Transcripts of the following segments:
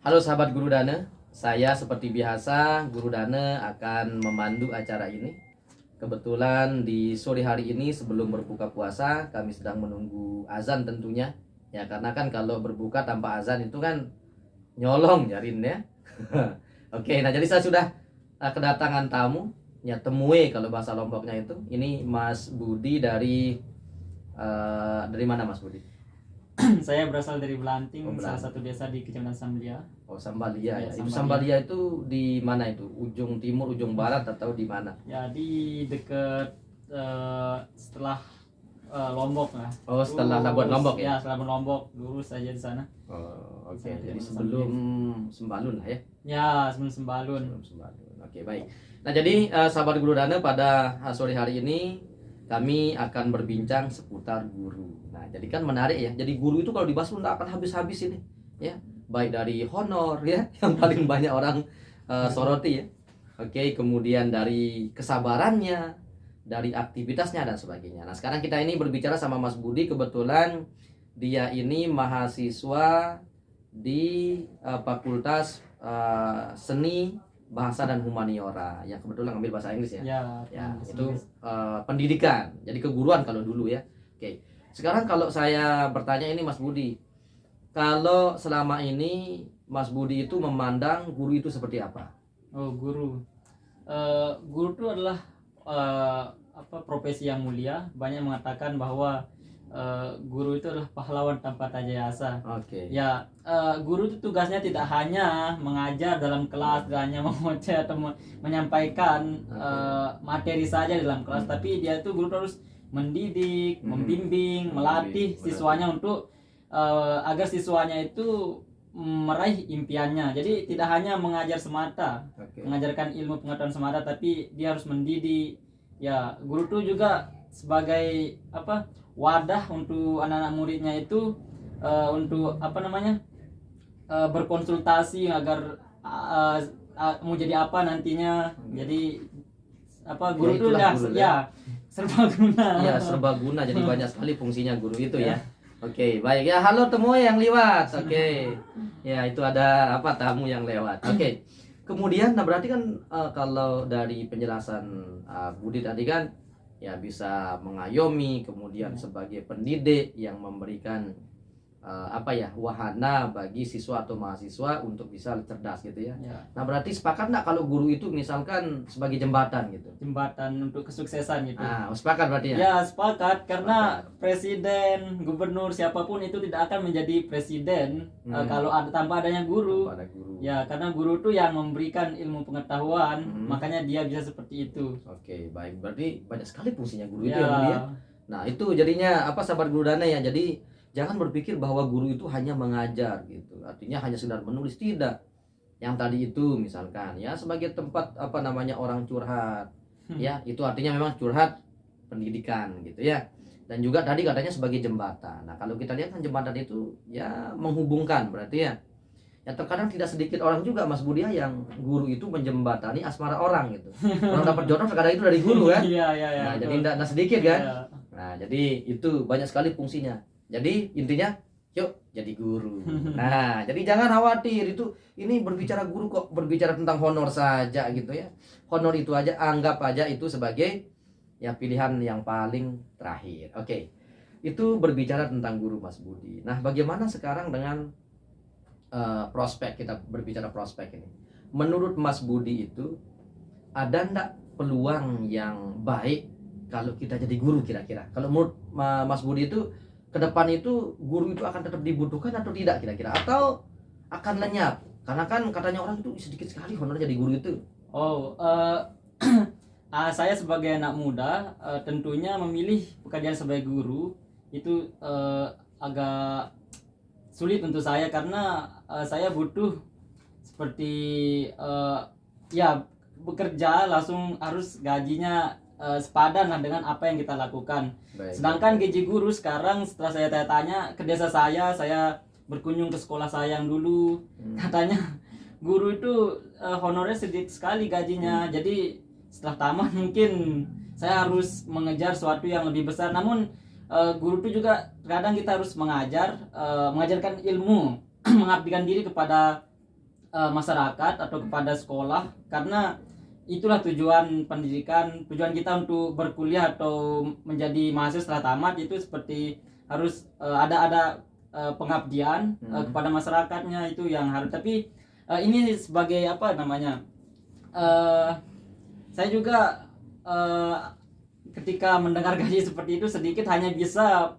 Halo sahabat Guru Dana, saya seperti biasa Guru Dana akan memandu acara ini. Kebetulan di sore hari ini sebelum berbuka puasa kami sedang menunggu azan tentunya. Ya karena kan kalau berbuka tanpa azan itu kan nyolong jarin ya. Oke, nah jadi saya sudah kedatangan tamu, ya temue kalau bahasa Lomboknya itu. Ini Mas Budi dari mana Mas Budi? Saya berasal dari Belanting, Oh, salah Belanting. satu desa di Kecamatan Sambelia. Oh, Sambalia ya. Ya, Itu Sambalia. Sambalia itu di mana itu? Ujung timur, ujung barat atau di mana? Ya, di dekat setelah Lombok lah. Oh, setelah Labuan Lombok ya? Ya, setelah Labuan Lombok, lurus aja di sana. Oh, oke. Sana, Jadi Kecamatan sebelum Sembalun lah ya. Ya, sebelum Sembalun. Sebelum Sembalun. Oke, baik. Nah, jadi sahabat Guru Dana pada sore hari ini kami akan berbincang seputar guru. Nah, jadi kan menarik ya. Jadi guru itu kalau dibahas nggak akan habis-habis ini, ya. Baik dari honor ya, yang paling banyak orang soroti ya. Oke, kemudian dari kesabarannya, dari aktivitasnya dan sebagainya. Nah, sekarang kita ini berbicara sama Mas Budi. Kebetulan dia ini mahasiswa di Fakultas Seni Bahasa dan Humaniora yang kebetulan ngambil bahasa Inggris ya. Ya, Ya, di itu sini. pendidikan. Jadi keguruan kalau dulu ya. Oke. Sekarang kalau saya bertanya ini Mas Budi, kalau selama ini Mas Budi itu memandang guru itu seperti apa? Oh, guru. Guru itu adalah profesi yang mulia. Banyak mengatakan bahwa guru itu adalah pahlawan tanpa tanda jasa. Oke. Ya, guru itu tugasnya tidak hanya mengajar dalam kelas, tidak hanya mengoceh atau menyampaikan materi saja dalam kelas, tapi dia itu guru harus mendidik, membimbing, melatih siswanya untuk agar siswanya itu meraih impiannya. Jadi tidak hanya mengajar semata, mengajarkan ilmu pengetahuan semata, tapi dia harus mendidik. Ya, guru itu juga sebagai wadah untuk anak-anak muridnya itu untuk berkonsultasi agar mau jadi apa nantinya. Jadi guru itu itulah guru ya. Serbaguna. Iya, serbaguna. Jadi banyak sekali fungsinya guru itu ya. Oke, baik ya. Halo temu yang lewat. Oke. Ya, itu ada tamu yang lewat. Oke. Kemudian nah berarti kan kalau dari penjelasan Budi tadi kan ya bisa mengayomi, kemudian sebagai pendidik yang memberikan wahana bagi siswa atau mahasiswa untuk bisa cerdas gitu ya. Nah berarti sepakat nggak kalau guru itu misalkan sebagai jembatan gitu? Jembatan untuk kesuksesan gitu. Sepakat berarti ya? Ya, sepakat, karena presiden, gubernur, siapapun itu tidak akan menjadi presiden kalau tanpa adanya guru. Tanpa ada guru. Ya, karena guru itu yang memberikan ilmu pengetahuan, makanya dia bisa seperti itu. Oke, baik. Berarti banyak sekali fungsinya guru itu Ya. ya, Budi ya. Nah, itu jadinya sahabat Guru Dana ya. Jadi jangan berpikir bahwa guru itu hanya mengajar gitu. Artinya hanya sekedar menulis, tidak. Yang tadi itu misalkan ya sebagai tempat orang curhat. Ya, itu artinya memang curhat pendidikan gitu ya. Dan juga tadi katanya sebagai jembatan. Nah, kalau kita lihat kan jembatan itu ya menghubungkan berarti ya. Ya terkadang tidak sedikit orang juga Mas Budi yang guru itu menjembatani asmara orang gitu. Orang dapat jodoh terkadang itu dari guru kan. Iya. Nah, jadi tidak sedikit kan. Ya. Nah, jadi itu banyak sekali fungsinya. Jadi intinya yuk jadi guru. Nah, jadi jangan khawatir ini berbicara guru kok berbicara tentang honor saja gitu ya. Honor itu aja anggap aja itu sebagai ya pilihan yang paling terakhir. Oke. Itu berbicara tentang guru Mas Budi. Nah, bagaimana sekarang dengan prospek, kita berbicara prospek ini. Menurut Mas Budi itu ada enggak peluang yang baik kalau kita jadi guru kira-kira? Kalau menurut Mas Budi itu ke depan itu guru itu akan tetap dibutuhkan atau tidak kira-kira? Atau akan lenyap? Karena kan katanya orang itu sedikit sekali honor jadi guru itu. Saya sebagai anak muda tentunya memilih pekerjaan sebagai guru itu agak sulit untuk saya, karena saya butuh seperti bekerja langsung harus gajinya sepadan lah dengan apa yang kita lakukan. Baik. Sedangkan gaji guru sekarang setelah saya tanya ke desa saya berkunjung ke sekolah saya yang dulu, katanya guru itu honornya sedikit sekali gajinya. Jadi setelah tamat mungkin saya harus mengejar sesuatu yang lebih besar. Namun guru itu juga kadang kita harus mengajarkan ilmu, mengabdikan diri kepada masyarakat atau kepada sekolah, karena itulah tujuan pendidikan, tujuan kita untuk berkuliah atau menjadi mahasiswa setelah tamat itu seperti harus ada pengabdian kepada masyarakatnya, itu yang harus. Tapi ini sebagai apa namanya, saya juga ketika mendengar gaji seperti itu sedikit, hanya bisa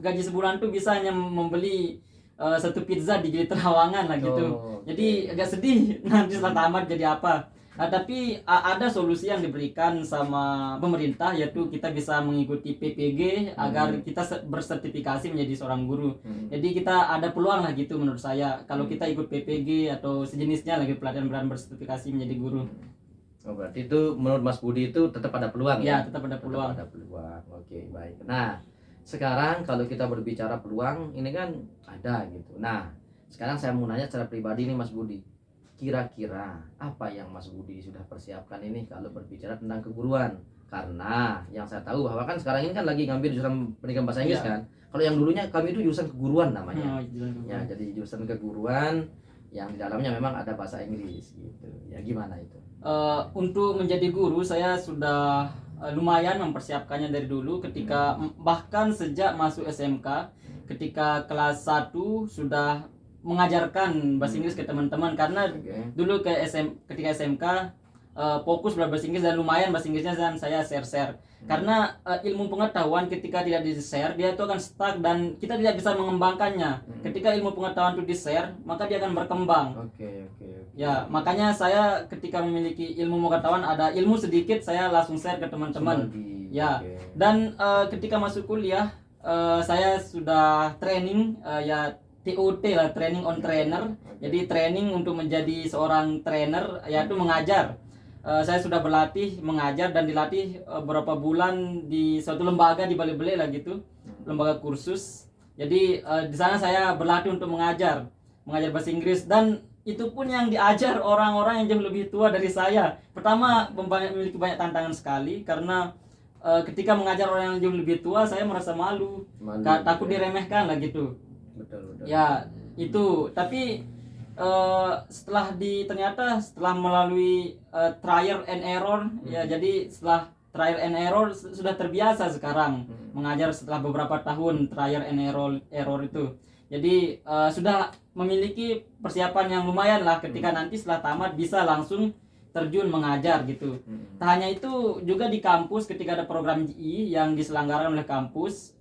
gaji sebulan tuh bisa hanya membeli satu pizza di Gili Trawangan lah gitu. Jadi agak sedih nanti setelah tamat jadi apa. Tapi ada solusi yang diberikan sama pemerintah, yaitu kita bisa mengikuti PPG agar kita bersertifikasi menjadi seorang guru. Jadi kita ada peluang lah gitu menurut saya kalau kita ikut PPG atau sejenisnya lagi, pelatihan bersertifikasi menjadi guru. Oh, berarti itu menurut Mas Budi itu tetap ada peluang ya? Ya, tetap ada peluang. Tetap ada peluang. Oke, baik. Nah, sekarang kalau kita berbicara peluang ini kan ada gitu. Nah, sekarang saya mau nanya secara pribadi nih Mas Budi. Kira-kira apa yang Mas Budi sudah persiapkan ini kalau berbicara tentang keguruan? Karena yang saya tahu bahwa kan sekarang ini kan lagi ngambil jurusan pendidikan bahasa Inggris kan. Kalau yang dulunya kami itu jurusan keguruan namanya. Ya, jadi jurusan keguruan yang di dalamnya memang ada bahasa Inggris gitu. Ya gimana itu? Untuk menjadi guru saya sudah lumayan mempersiapkannya dari dulu, ketika bahkan sejak masuk SMK, ketika kelas 1 sudah mengajarkan bahasa Inggris ke teman-teman, karena dulu ketika SMK fokus belajar bahasa Inggris dan lumayan bahasa Inggrisnya, dan saya share karena ilmu pengetahuan ketika tidak di-share dia itu akan stuck dan kita tidak bisa mengembangkannya. Ketika ilmu pengetahuan itu di-share maka dia akan berkembang. Ya, makanya saya ketika memiliki ilmu pengetahuan, ada ilmu sedikit, saya langsung share ke teman-teman. Ya, dan ketika masuk kuliah saya sudah training ya, TOT lah, training on trainer. Jadi training untuk menjadi seorang trainer, yaitu mengajar. Saya sudah berlatih mengajar dan dilatih beberapa bulan di suatu lembaga di Bale-Bale lah gitu, lembaga kursus. Jadi di sana saya berlatih untuk mengajar bahasa Inggris, dan itu pun yang diajar orang-orang yang jauh lebih tua dari saya. Pertama, memiliki banyak tantangan sekali karena ketika mengajar orang yang jauh lebih tua saya merasa malu. Takut diremehkan lah gitu. Betul. Ya, itu. Tapi ternyata setelah melalui trial and error, ya, jadi setelah trial and error sudah terbiasa sekarang mengajar setelah beberapa tahun trial and error itu. Jadi sudah memiliki persiapan yang lumayan lah ketika nanti setelah tamat bisa langsung terjun mengajar gitu. Tak hanya itu, juga di kampus ketika ada program GI yang diselenggarakan oleh kampus,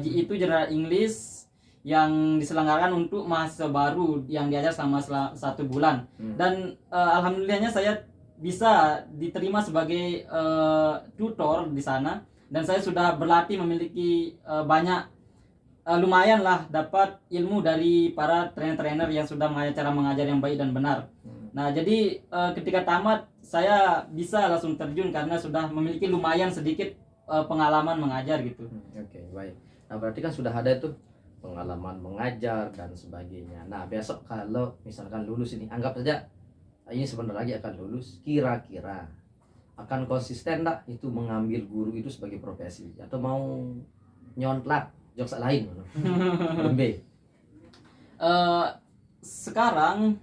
GI itu General English, yang diselenggarakan untuk mahasiswa baru yang diajar selama 1 bulan. Dan alhamdulillahnya saya bisa diterima sebagai tutor di sana, dan saya sudah berlatih memiliki banyak lumayan lah dapat ilmu dari para trainer-trainer yang sudah mengajar cara mengajar yang baik dan benar. Nah, jadi ketika tamat saya bisa langsung terjun karena sudah memiliki lumayan sedikit pengalaman mengajar gitu. Oke, baik. Nah, berarti kan sudah ada itu pengalaman mengajar dan sebagainya. Nah, besok kalau misalkan lulus ini, anggap saja ini sebentar lagi akan lulus, kira-kira akan konsisten tak itu mengambil guru itu sebagai profesi, atau mau nyontlak jokes lain? Sekarang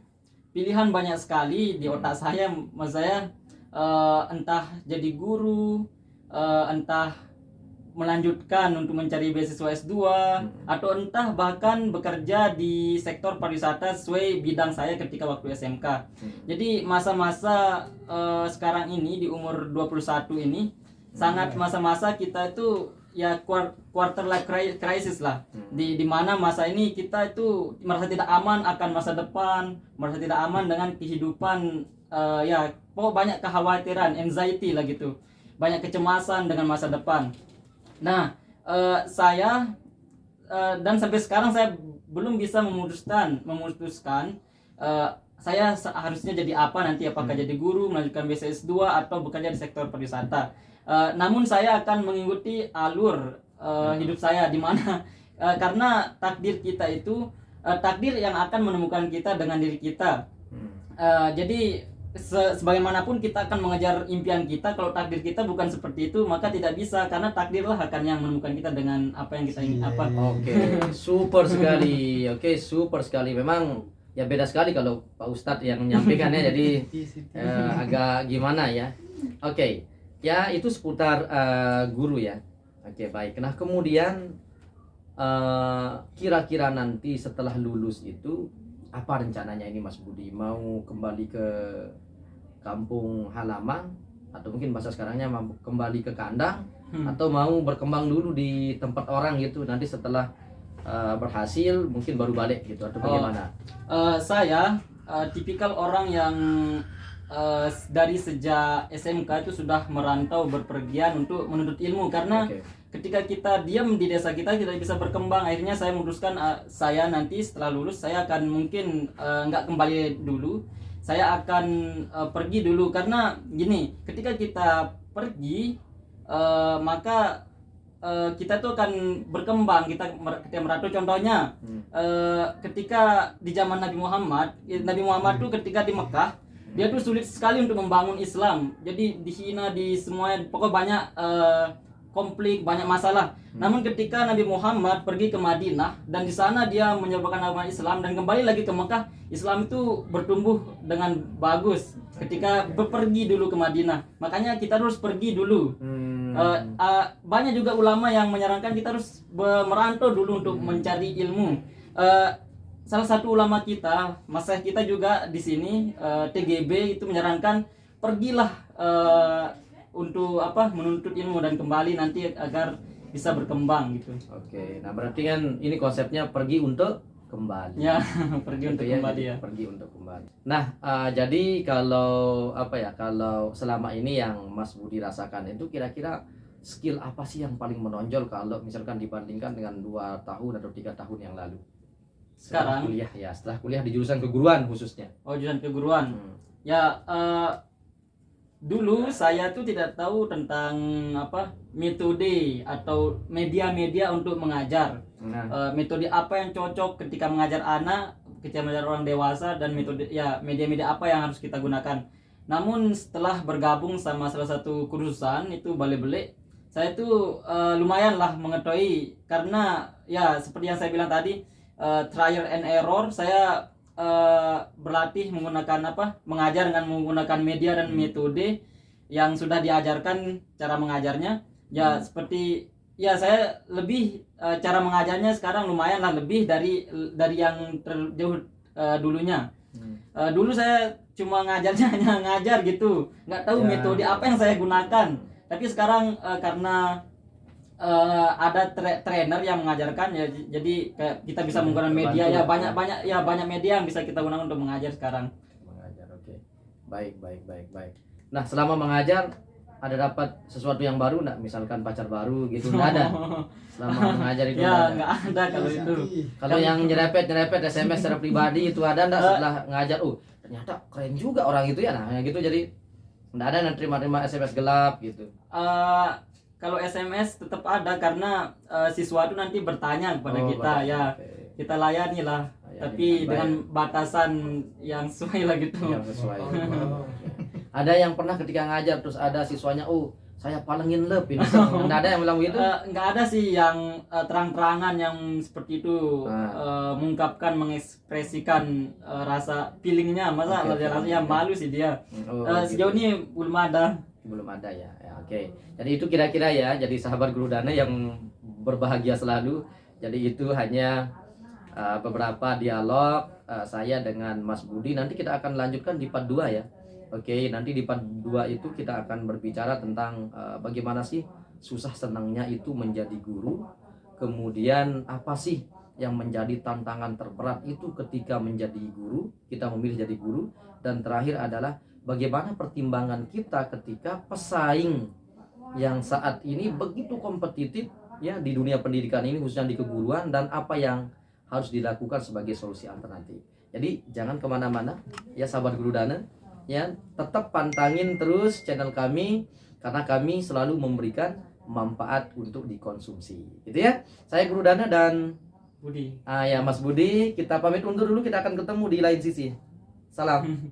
pilihan banyak sekali di otak saya. Maksud saya entah jadi guru, entah melanjutkan untuk mencari beasiswa S2, atau entah bahkan bekerja di sektor pariwisata sesuai bidang saya ketika waktu SMK. Jadi masa-masa sekarang ini di umur 21 ini sangat masa-masa kita itu ya quarter life crisis lah. Di mana masa ini kita itu merasa tidak aman akan masa depan, merasa tidak aman dengan kehidupan, ya pokok banyak kekhawatiran, anxiety lah gitu. Banyak kecemasan dengan masa depan. Nah, saya dan sampai sekarang saya belum bisa memutuskan saya harusnya jadi apa nanti, apakah jadi guru, melanjutkan BSS 2 atau bekerja di sektor pariwisata. Namun saya akan mengikuti alur hidup saya di mana karena takdir kita itu takdir yang akan menemukan kita dengan diri kita. Jadi sebagaimanapun kita akan mengejar impian kita, kalau takdir kita bukan seperti itu maka tidak bisa, karena takdirlah akan yang menemukan kita dengan apa yang kita ingin. Oke, super sekali. Memang ya beda sekali kalau Pak Ustadz yang menyampaikan ya, jadi agak gimana ya. Oke, ya itu seputar guru ya. Oke, baik. Nah kemudian kira-kira nanti setelah lulus itu apa rencananya ini Mas Budi? Mau kembali ke kampung halaman, atau mungkin bahasa sekarangnya mau kembali ke kandang, atau mau berkembang dulu di tempat orang gitu, nanti setelah berhasil mungkin baru balik gitu, atau bagaimana? Saya tipikal orang yang dari sejak SMK itu sudah merantau berpergian untuk menuntut ilmu, karena Oke. ketika kita diam di desa kita tidak bisa berkembang. Akhirnya saya memutuskan saya nanti setelah lulus saya akan mungkin nggak kembali dulu, saya akan pergi dulu, karena gini, ketika kita pergi maka kita tuh akan berkembang, kita merantau. Contohnya ketika di zaman Nabi Muhammad tuh ketika di Mekah dia tuh sulit sekali untuk membangun Islam, jadi dihina di semua, pokoknya banyak konflik, banyak masalah. Namun ketika Nabi Muhammad pergi ke Madinah dan di sana dia menyebarkan agama Islam dan kembali lagi ke Mekah, Islam itu bertumbuh dengan bagus ketika berpergi dulu ke Madinah. Makanya kita harus pergi dulu. Banyak juga ulama yang menyarankan kita harus merantau dulu untuk mencari ilmu. Salah satu ulama kita, masyayikh kita juga di sini, TGB itu menyarankan pergilah untuk menuntut ilmu dan kembali nanti agar bisa berkembang gitu. Oke, nah berarti kan ini konsepnya pergi untuk kembali. Ya, pergi untuk kembali jadi ya. Pergi untuk kembali. Nah, jadi kalau kalau selama ini yang Mas Budi rasakan itu kira-kira skill apa sih yang paling menonjol kalau misalkan dibandingkan dengan 2 tahun atau 3 tahun yang lalu? Sekarang Setelah kuliah di jurusan keguruan khususnya. Oh, jurusan keguruan. Ya, dulu saya tuh tidak tahu tentang metode atau media-media untuk mengajar. Metode apa yang cocok ketika mengajar anak, ketika mengajar orang dewasa, dan metode media-media apa yang harus kita gunakan. Namun setelah bergabung sama salah satu kursusan itu Balai Belik, saya tuh lumayan lah mengetahui, karena ya seperti yang saya bilang tadi, trial and error. Saya berlatih menggunakan mengajar dengan menggunakan media dan metode yang sudah diajarkan cara mengajarnya. Ya seperti ya saya lebih cara mengajarnya sekarang lumayan lah lebih dari yang terjauh dulunya. Dulu saya cuma ngajarnya hanya ngajar gitu, nggak tahu metode apa yang saya gunakan. Tapi sekarang karena ada trainer yang mengajarkan ya, jadi kayak kita bisa menggunakan media ya, banyak media yang bisa kita gunakan untuk mengajar sekarang. Mengajar, oke. Baik. Nah, selama mengajar ada dapat sesuatu yang baru enggak? Misalkan pacar baru gitu, enggak ada. Selama mengajar itu nggak ada kalau itu. Kalau yang nyerepet SMS secara pribadi itu ada enggak setelah ngajar? Ternyata keren juga orang itu ya. Nah, gitu, jadi enggak ada yang terima SMS gelap gitu. Kalau SMS tetap ada, karena siswa itu nanti bertanya kepada kita, kita layani lah, tapi dengan batasan yang sesuai lah gitu. Yang sesuai. Ada yang pernah ketika ngajar terus ada siswanya, saya palengin lep ini. Enggak ada yang bilang begitu? Enggak ada sih yang terang-terangan yang seperti itu, mengungkapkan, mengekspresikan rasa feelingnya. Masa yang malu sih dia. Sejauh ini belum ada ya. Oke. Jadi itu kira-kira ya, jadi sahabat Guru Dana yang berbahagia selalu. Jadi itu hanya beberapa dialog saya dengan Mas Budi. Nanti kita akan lanjutkan di part 2 ya. Oke, nanti di part 2 itu kita akan berbicara tentang bagaimana sih susah senangnya itu menjadi guru. Kemudian apa sih yang menjadi tantangan terberat itu ketika menjadi guru, kita memilih jadi guru. Dan terakhir adalah bagaimana pertimbangan kita ketika pesaing yang saat ini begitu kompetitif ya di dunia pendidikan ini, khususnya di keguruan, dan apa yang harus dilakukan sebagai solusi alternatif. Jadi jangan kemana-mana ya sahabat Guru Dana ya, tetap pantangin terus channel kami karena kami selalu memberikan manfaat untuk dikonsumsi gitu ya. Saya Guru Dana dan Budi. Mas Budi, kita pamit undur dulu, kita akan ketemu di lain sisi. Salam.